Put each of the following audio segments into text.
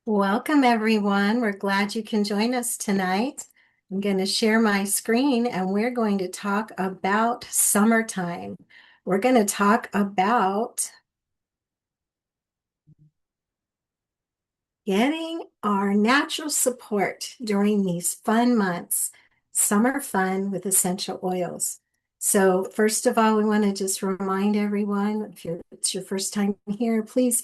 Welcome, everyone. We're glad you can join us tonight. I'm going to share my screen and we're going to talk about summertime. We're going to talk about getting our natural support during these fun months, summer fun with essential oils. So, first of all, we want to just remind everyone if it's your first time here, please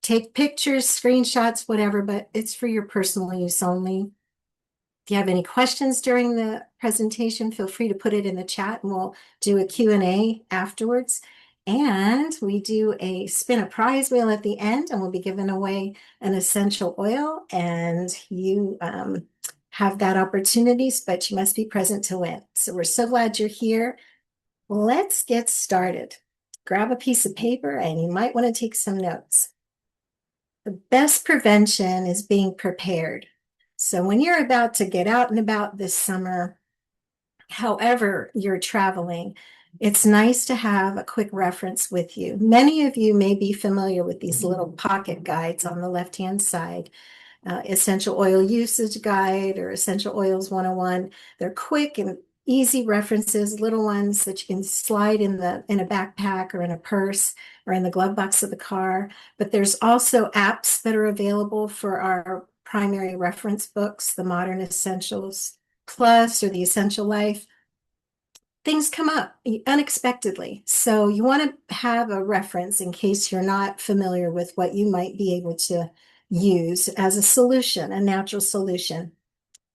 take pictures, screenshots, whatever, but it's for your personal use only. If you have any questions during the presentation, feel free to put it in the chat and we'll do a Q&A afterwards. And we do a spin a prize wheel at the end, and we'll be giving away an essential oil, and you have that opportunity, but you must be present to win. So we're so glad you're here. Let's get started. Grab a piece of paper and you might want to take some notes. The best prevention is being prepared. So when you're about to get out and about this summer, however you're traveling, it's nice to have a quick reference with you. Many of you may be familiar with these little pocket guides on the left-hand side. Essential oil usage guide or essential oils 101. They're quick and easy references, little ones that you can slide in a backpack or in a purse or in the glove box of the car. But there's also apps that are available for our primary reference books, the Modern Essentials Plus or the Essential Life. Things come up unexpectedly. So you want to have a reference in case you're not familiar with what you might be able to use as a solution, a natural solution.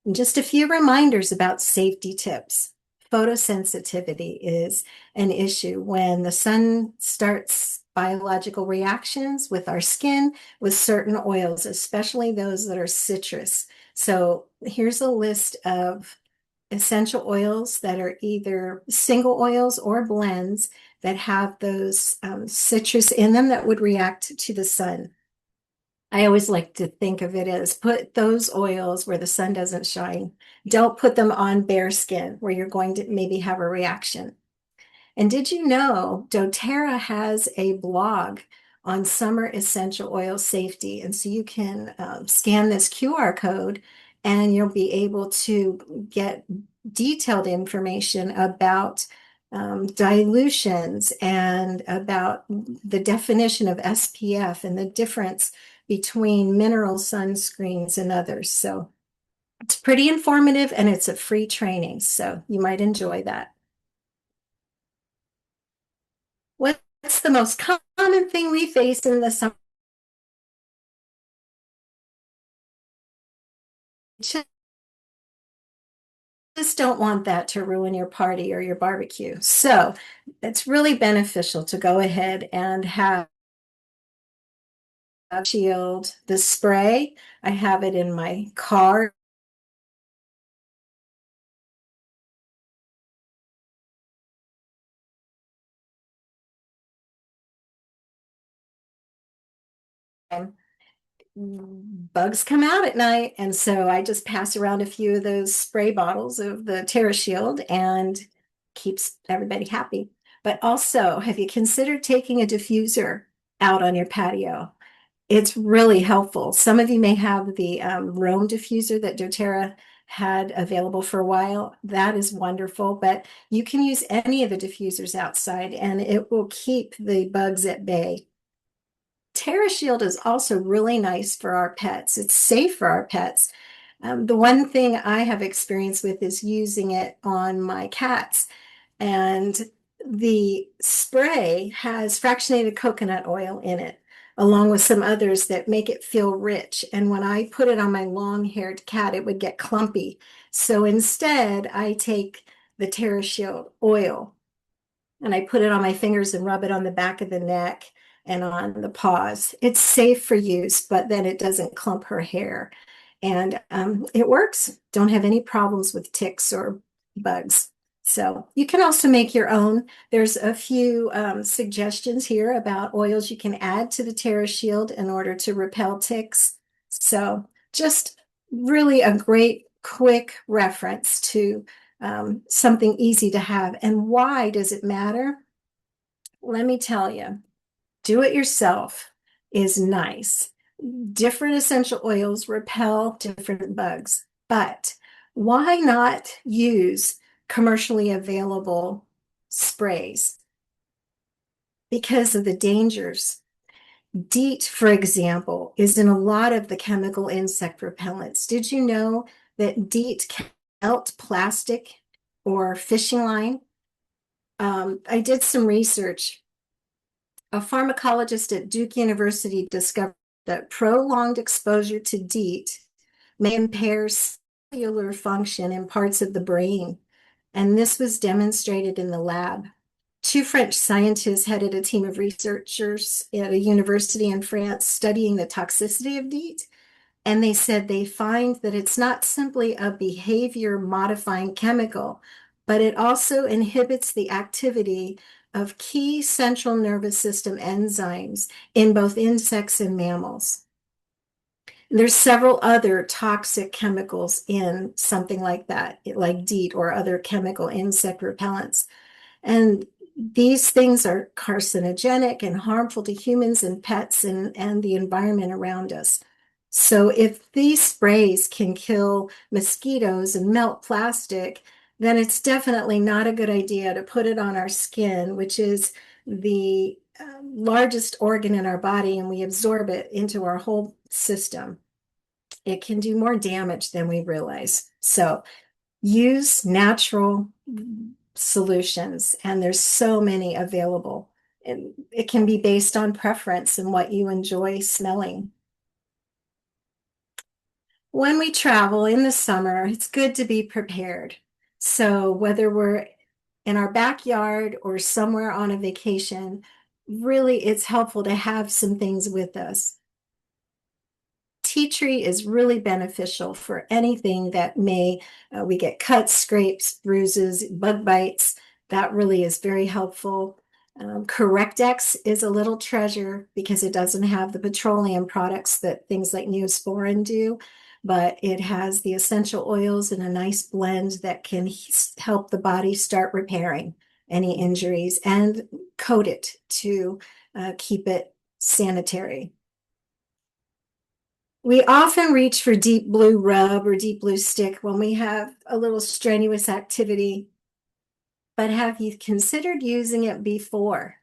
And just a few reminders about safety tips. Photosensitivity is an issue when the sun starts biological reactions with our skin with certain oils, especially those that are citrus. So here's a list of essential oils that are either single oils or blends that have those citrus in them that would react to the sun. I always like to think of it as put those oils where the sun doesn't shine. Don't put them on bare skin where you're going to maybe have a reaction. And did you know doTERRA has a blog on summer essential oil safety? And so you can scan this QR code and you'll be able to get detailed information about dilutions and about the definition of SPF and the difference between mineral sunscreens and others. So it's pretty informative and it's a free training. So you might enjoy that. What's the most common thing we face in the summer? Just don't want that to ruin your party or your barbecue. So it's really beneficial to go ahead and have Shield, the spray. I have it in my car. Bugs come out at night, and so I just pass around a few of those spray bottles of the Terra Shield and keeps everybody happy. But also, have you considered taking a diffuser out on your patio? It's really helpful. Some of you may have the Roam diffuser that doTERRA had available for a while. That is wonderful, but you can use any of the diffusers outside and it will keep the bugs at bay. TerraShield is also really nice for our pets. It's safe for our pets. The one thing I have experience with is using it on my cats. And the spray has fractionated coconut oil in it, along with some others that make it feel rich. And when I put it on my long-haired cat, it would get clumpy. So instead, I take the TerraShield oil and I put it on my fingers and rub it on the back of the neck and on the paws. It's safe for use, but then it doesn't clump her hair. And it works. Don't have any problems with ticks or bugs. So you can also make your own. There's a few suggestions here about oils you can add to the Terra Shield in order to repel ticks. So just really a great quick reference to something easy to have. And why does it matter? Let me tell you, do it yourself is nice, Different essential oils repel different bugs, but why not use commercially available sprays? Because of the dangers. DEET, for example, is in a lot of the chemical insect repellents. Did you know that DEET can melt plastic or fishing line? I did some research. A pharmacologist at Duke University discovered that prolonged exposure to DEET may impair cellular function in parts of the brain, and this was demonstrated in the lab. Two French scientists headed a team of researchers at a university in France studying the toxicity of DEET, and they said they find that it's not simply a behavior modifying chemical, but it also inhibits the activity of key central nervous system enzymes in both insects and mammals. There's several other toxic chemicals in something like that, like DEET or other chemical insect repellents. And these things are carcinogenic and harmful to humans and pets and the environment around us. So if these sprays can kill mosquitoes and melt plastic, then it's definitely not a good idea to put it on our skin, which is the largest organ in our body, and we absorb it into our whole system. It can do more damage than we realize. So use natural solutions, and there's so many available. And it can be based on preference and what you enjoy smelling. When we travel in the summer, it's good to be prepared. So whether we're in our backyard or somewhere on a vacation, really it's helpful to have some things with us. Tea tree is really beneficial for anything that we get cuts, scrapes, bruises, bug bites. That really is very helpful. Correctex is a little treasure because it doesn't have the petroleum products that things like Neosporin do, but it has the essential oils in a nice blend that can help the body start repairing any injuries and coat it to keep it sanitary. We often reach for deep blue rub or deep blue stick when we have a little strenuous activity, but have you considered using it before?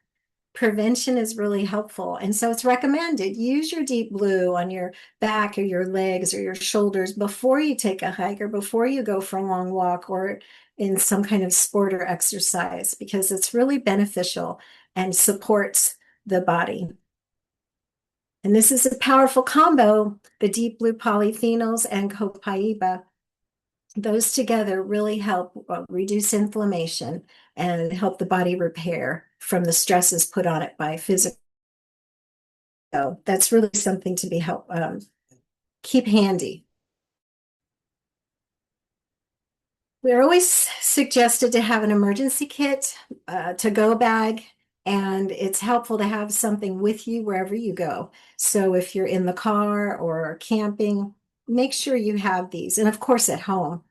Prevention is really helpful, and so it's recommended. Use your deep blue on your back or your legs or your shoulders before you take a hike or before you go for a long walk or in some kind of sport or exercise, because it's really beneficial and supports the body. And this is a powerful combo, the deep blue polyphenols and copaiba. Those together really help reduce inflammation and help the body repair from the stresses put on it by physical. So that's really something to be keep handy. We're always suggested to have an emergency kit, to-go bag, and it's helpful to have something with you wherever you go. So if you're in the car or camping, make sure you have these. And of course, at home.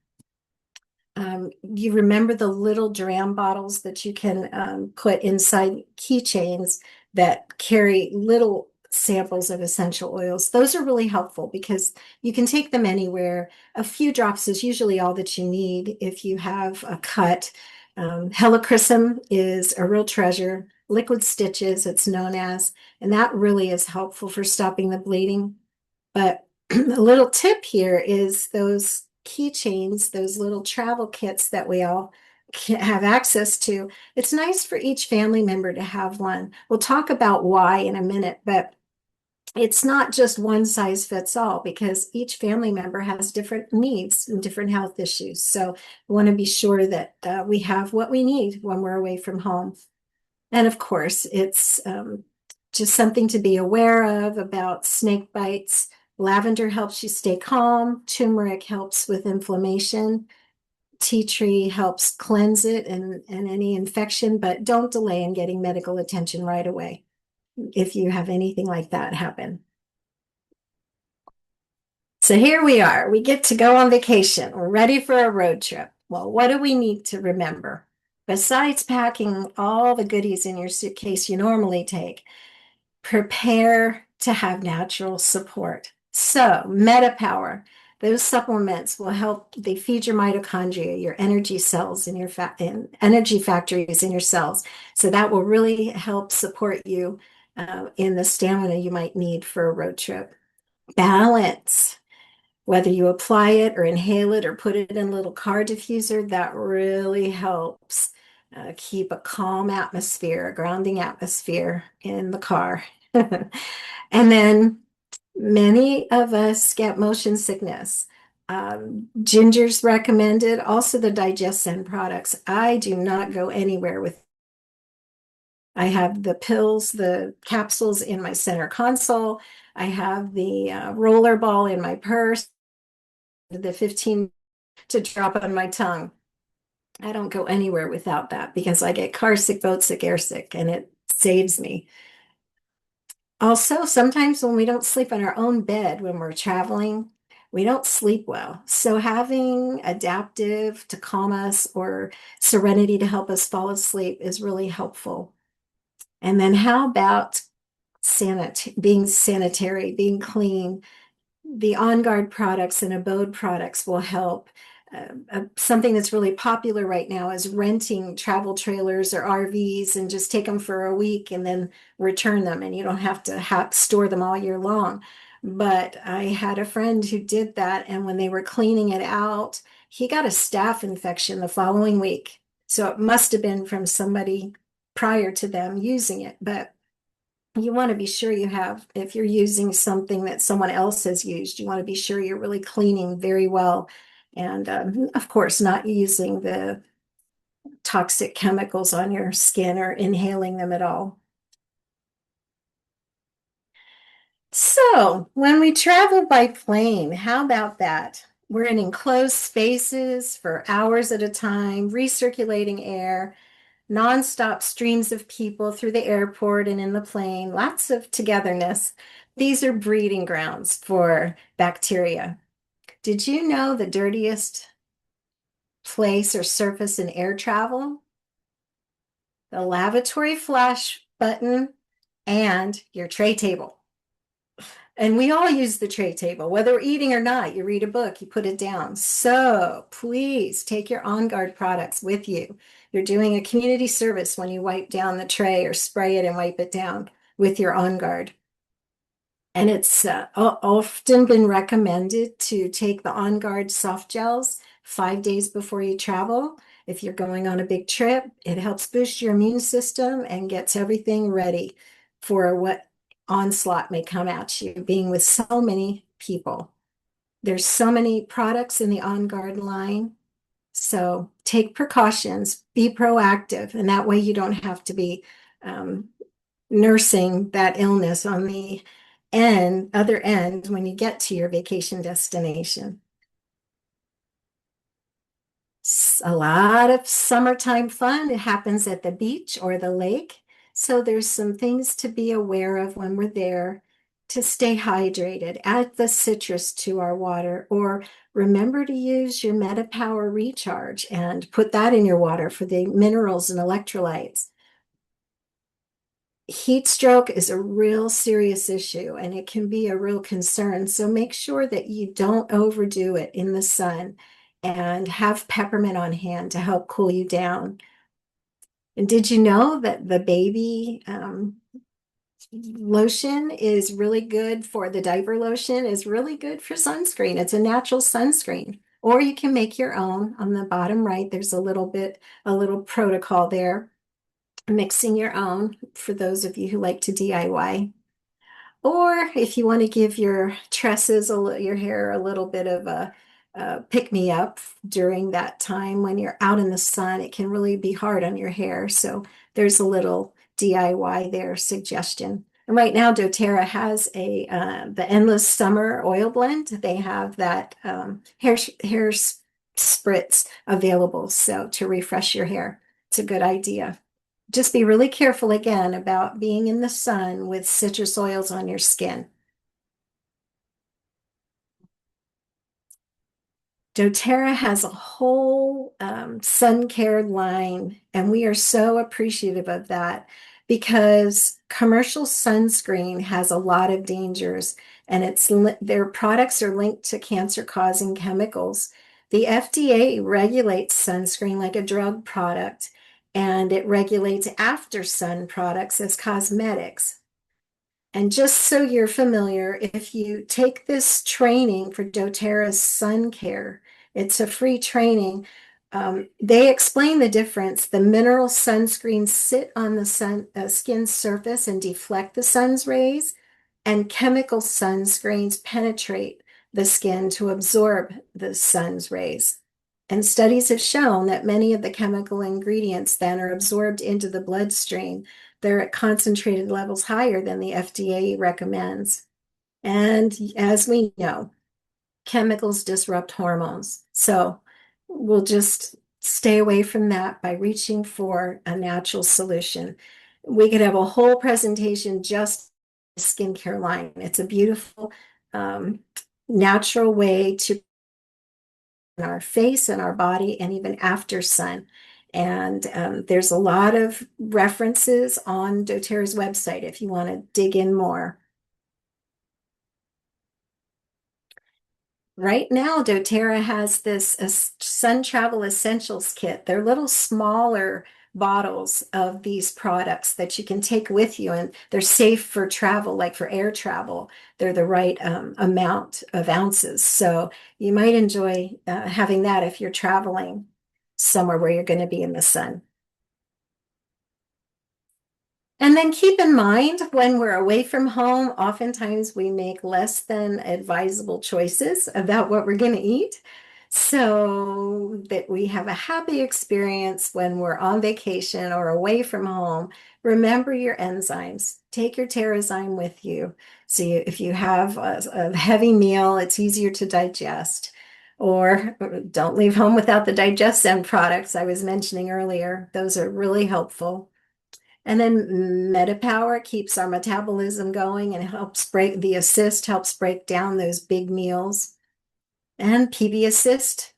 You remember the little dram bottles that you can put inside keychains that carry little samples of essential oils. Those are really helpful because you can take them anywhere. A few drops is usually all that you need if you have a cut. Helichrysum is a real treasure. Liquid stitches, it's known as, and that really is helpful for stopping the bleeding. But a little tip here is those keychains, those little travel kits that we all have access to. It's nice for each family member to have one. We'll talk about why in a minute, but it's not just one size fits all because each family member has different needs and different health issues. So we want to be sure that we have what we need when we're away from home. And of course, it's just something to be aware of about snake bites. Lavender helps you stay calm. Turmeric helps with inflammation. Tea tree helps cleanse it and any infection, but don't delay in getting medical attention right away if you have anything like that happen. So here we are. We get to go on vacation. We're ready for a road trip. Well, what do we need to remember? Besides packing all the goodies in your suitcase you normally take, prepare to have natural support. So, MetaPower, those supplements will help. They feed your mitochondria, your energy cells, and your fat and energy factories in your cells. So that will really help support you in the stamina you might need for a road trip. Balance, whether you apply it or inhale it or put it in a little car diffuser, that really helps keep a calm atmosphere, a grounding atmosphere in the car. And then many of us get motion sickness. Ginger's recommended, also the DigestZen products. I do not go anywhere with. I have the pills, the capsules in my center console. I have the roller ball in my purse, the 15 to drop on my tongue. I don't go anywhere without that because I get car sick, boat sick, air sick, and it saves me. Also, sometimes when we don't sleep in our own bed when we're traveling, we don't sleep well. So having adaptive to calm us or serenity to help us fall asleep is really helpful. And then how about being sanitary, being clean? The On Guard products and Abode products will help. Something that's really popular right now is renting travel trailers or RVs and just take them for a week and then return them, and you don't have to store them all year long. But I had a friend who did that, and when they were cleaning it out, he got a staph infection the following week. So it must have been from somebody prior to them using it. But you want to be sure you have, if you're using something that someone else has used, you want to be sure you're really cleaning very well. And of course, not using the toxic chemicals on your skin or inhaling them at all. So, when we travel by plane, how about that? We're in enclosed spaces for hours at a time, recirculating air, nonstop streams of people through the airport and in the plane, lots of togetherness. These are breeding grounds for bacteria. Did you know the dirtiest place or surface in air travel? The lavatory flush button and your tray table. And we all use the tray table, whether we're eating or not. You read a book, you put it down. So please take your On Guard products with you. You're doing a community service when you wipe down the tray or spray it and wipe it down with your On Guard. And it's often been recommended to take the On Guard soft gels 5 days before you travel. If you're going on a big trip, it helps boost your immune system and gets everything ready for what onslaught may come at you, being with so many people. There's so many products in the On Guard line. So take precautions, be proactive, and that way you don't have to be nursing that illness on the other end when you get to your vacation destination. A lot of summertime fun. It happens at the beach or the lake. So there's some things to be aware of when we're there to stay hydrated. Add the citrus to our water, or remember to use your MetaPower Recharge and put that in your water for the minerals and electrolytes. Heat stroke is a real serious issue and it can be a real concern. So make sure that you don't overdo it in the sun and have peppermint on hand to help cool you down. And did you know that the baby lotion is really good for the diaper lotion is really good for sunscreen? It's a natural sunscreen. Or you can make your own. On the bottom right, there's a little protocol there. Mixing your own for those of you who like to DIY. Or if you want to give your tresses, your hair a little bit of a pick me up during that time when you're out in the sun, it can really be hard on your hair. So there's a little DIY there suggestion. And right now, doTERRA has the Endless Summer Oil Blend. They have that hair spritz available. So to refresh your hair, it's a good idea. Just be really careful again about being in the sun with citrus oils on your skin. doTERRA has a whole sun care line, and we are so appreciative of that because commercial sunscreen has a lot of dangers, and their products are linked to cancer-causing chemicals. The FDA regulates sunscreen like a drug product, and it regulates after sun products as cosmetics. And just so you're familiar, if you take this training for doTERRA's sun care, it's a free training. They explain the difference. The mineral sunscreens sit on the skin's surface and deflect the sun's rays, and chemical sunscreens penetrate the skin to absorb the sun's rays. And studies have shown that many of the chemical ingredients then are absorbed into the bloodstream. They're at concentrated levels higher than the FDA recommends. And as we know, chemicals disrupt hormones. So we'll just stay away from that by reaching for a natural solution. We could have a whole presentation just skincare line. It's a beautiful, natural way to our face and our body and even after sun. And there's a lot of references on doTERRA's website if you want to dig in more. Right now, doTERRA has this Sun Travel Essentials kit. They're little smaller bottles of these products that you can take with you, and they're safe for travel, like for air travel. They're the right amount of ounces. So you might enjoy having that if you're traveling somewhere where you're going to be in the sun. And then keep in mind when we're away from home, oftentimes we make less than advisable choices about what we're going to eat, so that we have a happy experience when we're on vacation or away from home. Remember your enzymes. Take your Terrazyme with you. So if you have a heavy meal, it's easier to digest. Or don't leave home without the DigestZen products I was mentioning earlier. Those are really helpful. And then MetaPower keeps our metabolism going and the assist helps break down those big meals. And PB Assist,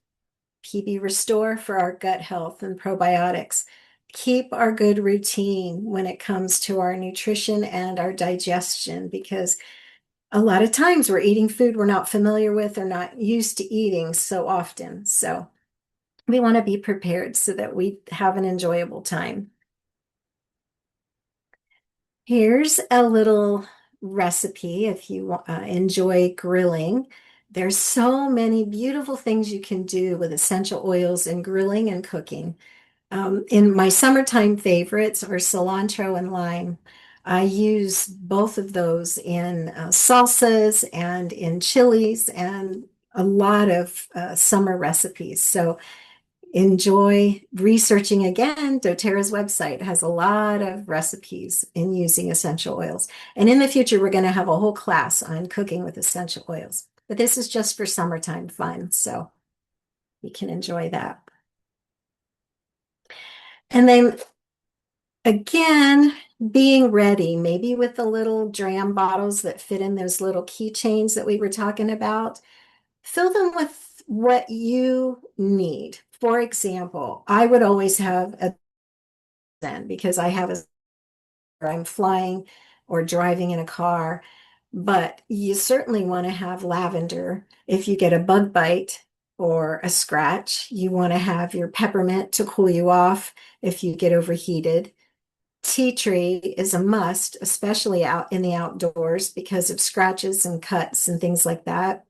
PB Restore for our gut health and probiotics. Keep our good routine when it comes to our nutrition and our digestion, because a lot of times we're eating food we're not familiar with or not used to eating so often. So we want to be prepared so that we have an enjoyable time. Here's a little recipe if you enjoy grilling. There's so many beautiful things you can do with essential oils in grilling and cooking. In my summertime favorites are cilantro and lime. I use both of those in salsas and in chilies and a lot of summer recipes. So enjoy researching again. doTERRA's website has a lot of recipes in using essential oils. And in the future, we're going to have a whole class on cooking with essential oils. But this is just for summertime fun, so you can enjoy that. And then again, being ready, maybe with the little dram bottles that fit in those little keychains that we were talking about. Fill them with what you need. For example, I would always have a then because I'm flying or driving in a car, but you certainly want to have lavender. If you get a bug bite or a scratch, you want to have your peppermint to cool you off if you get overheated. Tea tree is a must, especially out in the outdoors because of scratches and cuts and things like that.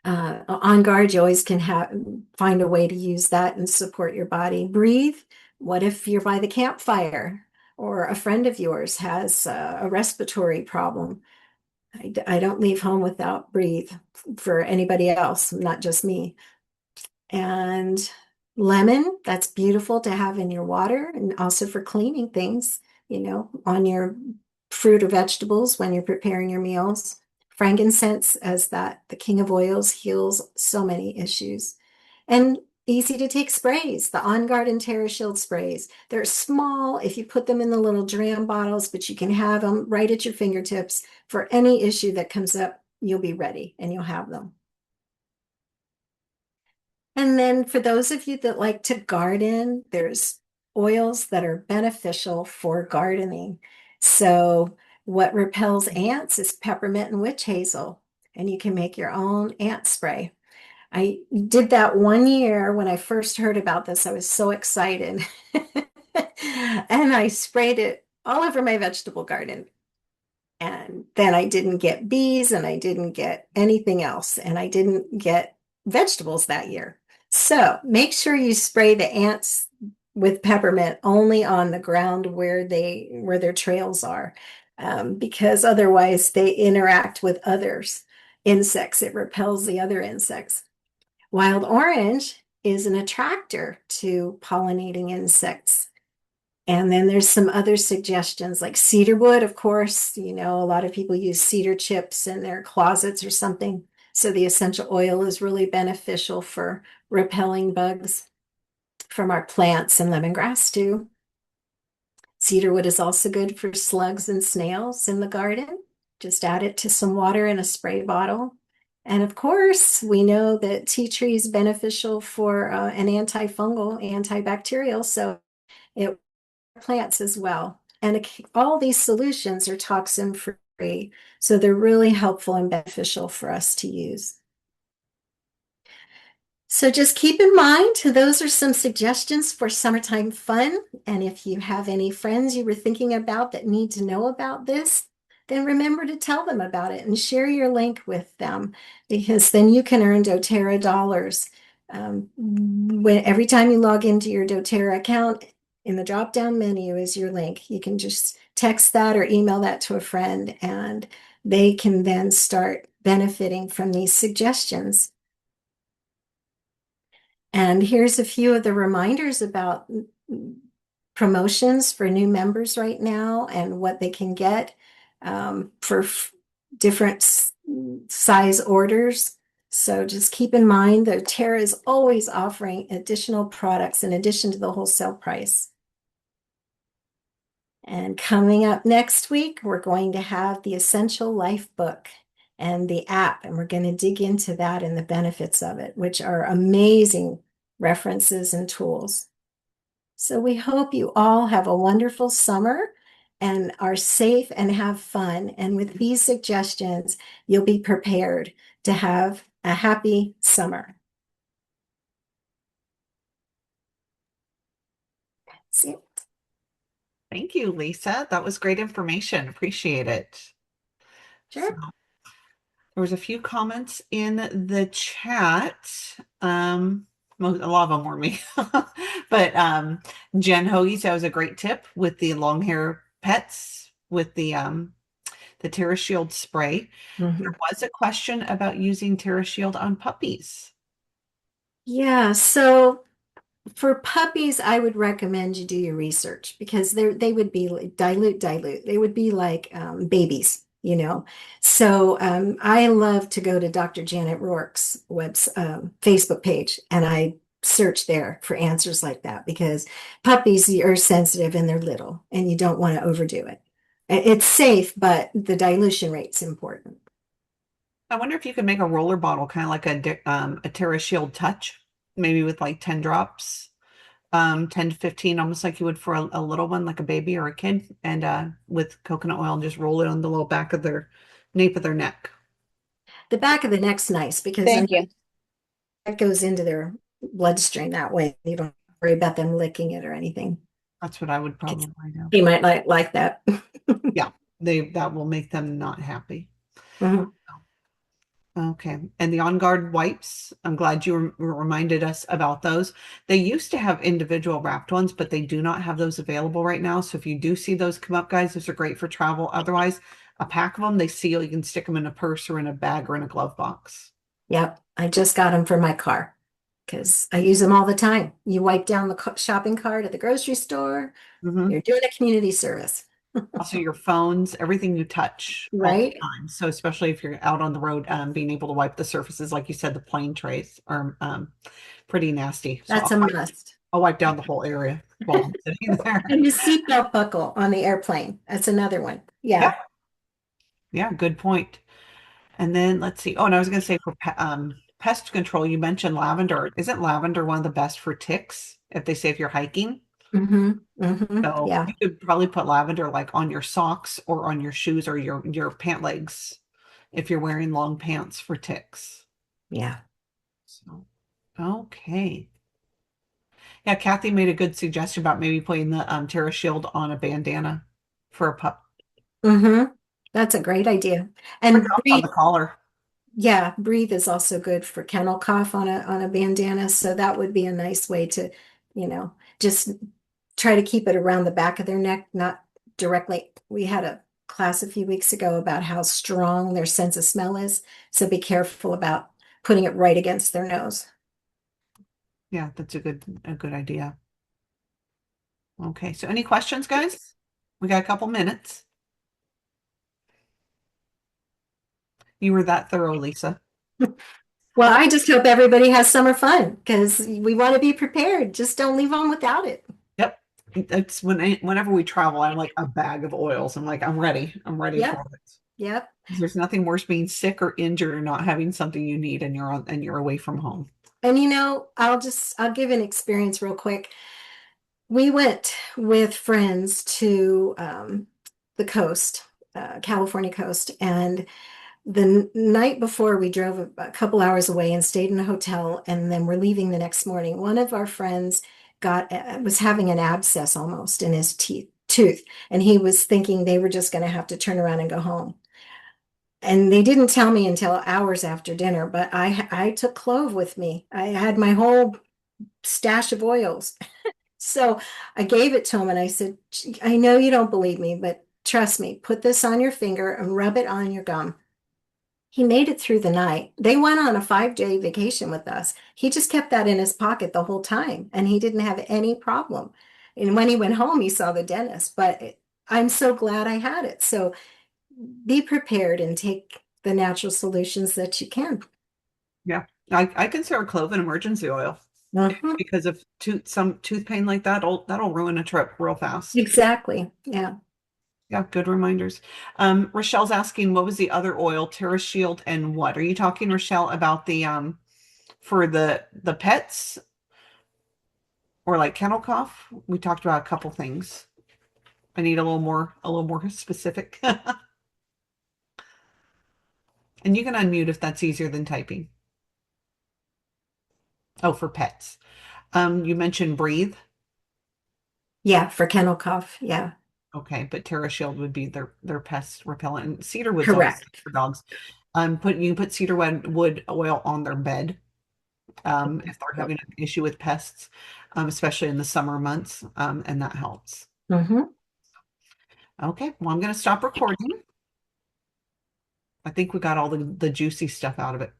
On guard, you always can find a way to use that and support your body. Breathe. What if you're by the campfire or a friend of yours has a respiratory problem? I don't leave home without breathe for anybody else, not just me. And lemon, that's beautiful to have in your water and also for cleaning things, on your fruit or vegetables when you're preparing your meals. Frankincense, as the king of oils, heals so many issues. And easy to take sprays, the On Guard and TerraShield sprays. They're small if you put them in the little dram bottles, but you can have them right at your fingertips for any issue that comes up. You'll be ready and you'll have them. And then for those of you that like to garden, there's oils that are beneficial for gardening. So what repels ants is peppermint and witch hazel, and you can make your own ant spray. I did that one year when I first heard about this. I was so excited. And I sprayed it all over my vegetable garden. And then I didn't get bees and I didn't get anything else. And I didn't get vegetables that year. So make sure you spray the ants with peppermint only on the ground where their trails are, because otherwise they interact with others insects. It repels the other insects. Wild orange is an attractor to pollinating insects. And then there's some other suggestions like cedar wood, of course. A lot of people use cedar chips in their closets or something. So the essential oil is really beneficial for repelling bugs from our plants, and lemongrass too. Cedar wood is also good for slugs and snails in the garden. Just add it to some water in a spray bottle. And of course, we know that tea tree is beneficial for an antifungal, antibacterial. So it plants as well. And all these solutions are toxin free. So they're really helpful and beneficial for us to use. So just keep in mind, those are some suggestions for summertime fun. And if you have any friends you were thinking about that need to know about this, then remember to tell them about it and share your link with them, because then you can earn doTERRA dollars. Every time you log into your doTERRA account, in the drop-down menu is your link. You can just text that or email that to a friend, and they can then start benefiting from these suggestions. And here's a few of the reminders about promotions for new members right now and what they can get for different size orders. So just keep in mind that Terra is always offering additional products in addition to the wholesale price. And coming up next week, we're going to have the Essential Life book and the app, and we're going to dig into that and the benefits of it, which are amazing references and tools. So we hope you all have a wonderful summer and are safe and have fun. And with these suggestions, you'll be prepared to have a happy summer. That's it. Thank you, Lisa. That was great information. Appreciate it. So Sure. there was a few comments in the chat. A lot of them were me. But Jen Hoagie said it was a great tip with the long hair pets with the TerraShield spray. There Mhm. was a question about using TerraShield on puppies. Yeah, so for puppies, I would recommend you do your research, because they would be like dilute. They would be like babies, you know. So I love to go to Dr. Janet Rourke's Facebook page, and I search there for answers like that, because puppies are sensitive and they're little, and you don't want to overdo it. It's safe, but the dilution rate's important. I wonder if you could make a roller bottle, kind of like a TerraShield Touch, maybe with like 10 drops, 10 to 15, almost like you would for a little one, like a baby or a kid, and with coconut oil and just roll it on the little back of their nape of their neck. The back of the neck's nice because then Thank you. it goes into their bloodstream that way. You don't worry about them licking it or anything. That's what I would probably do. You might like that. Yeah, that will make them not happy. Mhm. Okay. And the On Guard wipes, I'm glad you reminded us about those. They used to have individual wrapped ones, but they do not have those available right now. So if you do see those come up, guys, those are great for travel. Otherwise, a pack of them, they seal. You can stick them in a purse or in a bag or in a glove box. Yep, I just got them for my car because I use them all the time. You wipe down the shopping cart at the grocery store, Hmm. you're doing a community service, Also, your phones, everything you touch all the right? time. So especially if you're out on the road, being able to wipe the surfaces, like you said, the plane trays are pretty nasty. So That's a must. I'll wipe down the whole area while I'm sitting there. And the seatbelt buckle on the airplane. That's another one. Yeah, Yeah. yeah, good point. And then let's see. Oh, and I was going to say for pest control, you mentioned lavender. Isn't lavender one of the best for ticks if they say if you're hiking? So Yeah, you could probably put lavender like on your socks or on your shoes or your pant legs if you're wearing long pants for ticks. yeah. So, okay. Yeah, Kathy made a good suggestion about maybe putting the Terra Shield on a bandana for a pup. hmm That's a great idea. Or And dogs on breathe, the collar. yeah, breathe is also good for kennel cough on a bandana. So that would be a nice way to, just try to keep it around the back of their neck, not directly. We had a class a few weeks ago about how strong their sense of smell is. So be careful about putting it right against their nose. Yeah, that's a good idea. Okay, so any questions, guys? We got a couple minutes. You were that thorough, Lisa. Well, I just hope everybody has summer fun because we want to be prepared. Just don't leave home without it. Yep. It's whenever we travel, I'm like a bag of oils. I'm like, I'm ready. I'm ready for Yep. it. Yep. There's nothing worse being sick or injured or not having something you need and you're away from home. And I'll give an experience real quick. We went with friends to the coast, California coast, and the night before we drove a couple hours away and stayed in a hotel, and then we're leaving the next morning. One of our friends was having an abscess almost in his teeth tooth, and he was thinking they were just going to have to turn around and go home. And they didn't tell me until hours after dinner, but I took clove with me. I had my whole stash of oils. So I gave it to him and I said, I know you don't believe me, but trust me, put this on your finger and rub it on your gum. He made it through the night. They went on a 5-day vacation with us. He just kept that in his pocket the whole time and he didn't have any problem. And when he went home, he saw the dentist, but I'm so glad I had it. So be prepared and take the natural solutions that you can. Yeah. I consider clove an emergency oil Mhm. because of some tooth pain like that, that'll ruin a trip real fast. Exactly. Yeah. Yeah, good reminders. Rochelle's asking, what was the other oil, Terra Shield and what? Are you talking, Rochelle, about the for the pets or like kennel cough? We talked about a couple things. I need a little more specific. And you can unmute if that's easier than typing. Oh, for pets. You mentioned breathe. Yeah. For kennel cough. Yeah. Okay, but Terra Shield would be their pest repellent, and cedarwood's always good Correct. for dogs. You can put cedarwood oil on their bed if they're having an issue with pests, especially in the summer months, and that helps. Hmm. Okay, well, I'm going to stop recording. I think we got all the juicy stuff out of it.